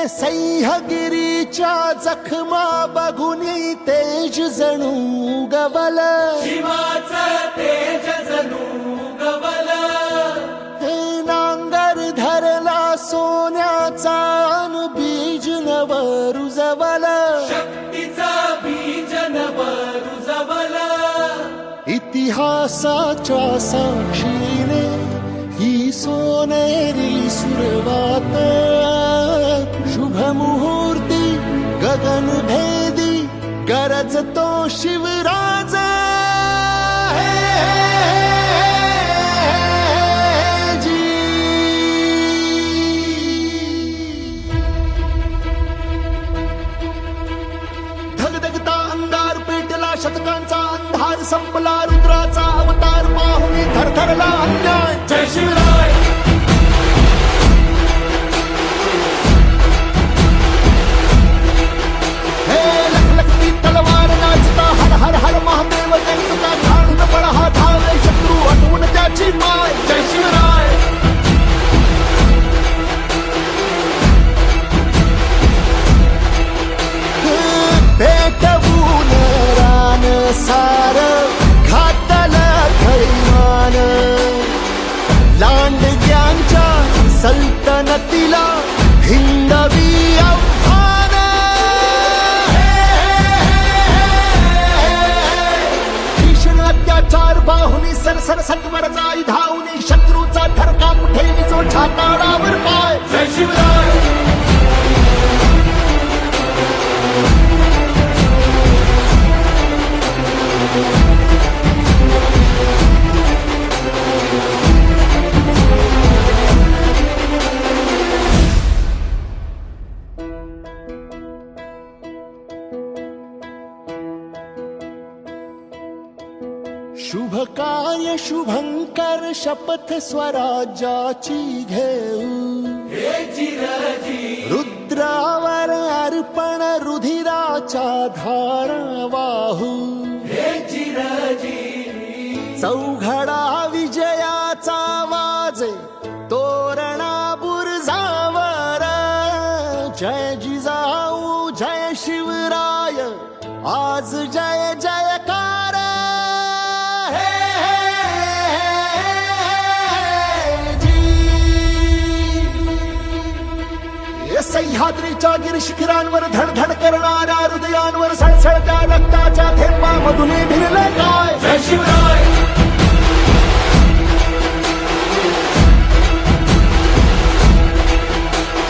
सह्यागिरीच्या जखमा बघून तेज जणू गवल, शिवाचं तेज जणू गवल. हे नांगर धरला सोन्याचा अन बीज नव रुजवल, शक्तीचं बीज नव रुजवल. इतिहासाच्या साक्षीने ही सोनेरी सुरवात, शुभ मुहूर्ती गगन भेदी गरजतो शिवराज. धगधगता अंगार पेटला, शतकांचा अंधार संपला, रुद्राचा अवतार पाहून थरथरला अन्याय. जय शिवराय. हे लखलखती तलवार नाचता, हर हर हर महादेव त्यांचा घालून बळहा धावे शत्रू हटवून त्याची माय. जय शिवराय. पेटवून रान सार घातल खैमान, लांडग्यांच्या सल्तनतीला हिंदवी आव्हान. भीषण अत्याचार बाहुनी सरसर सत्वर जाई धावनी, शत्रूचा ठरका ठेवीचो छाताडावर पाय. जय शिवराय. शुभ कार्य शुभंकर शपथ स्वराज्याची घेऊ, हे चिरजी रुद्रावर अर्पण रुधिराच्या धारा वाहू. हे चिरजी चौघडा विजयाचा वाजे तोरणा बुरजावर, जय जिजाऊ जय शिवराय आज जय जयकार. सह्याद्रीच्या गिरशिखरांवर धडधड करणाऱ्या हृदयांवर सळसळत्या रक्ताच्या थेंबामधून भिनले काय. जय शिवराय.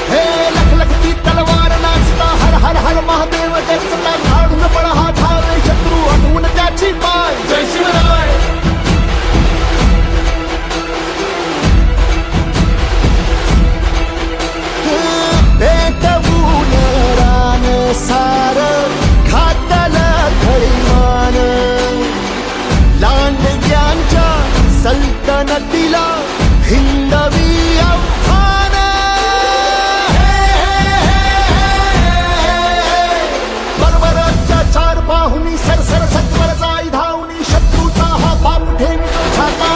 हे लखलखती तलवार नाचता, हर हर हर महादेव त्यांचा घालून बळहा धावे शत्रू हटवून त्याची माय. जय शिवराय. पेटवून रान सार घातल खैमान, लांडग्यांच्या सल्तनतीला हिंदवी आव्हान. बरोबर अत्याचार पाहुनी सरसर सत्वर जाई धावनी, शत्रूचा हा बाप ठेवी छाता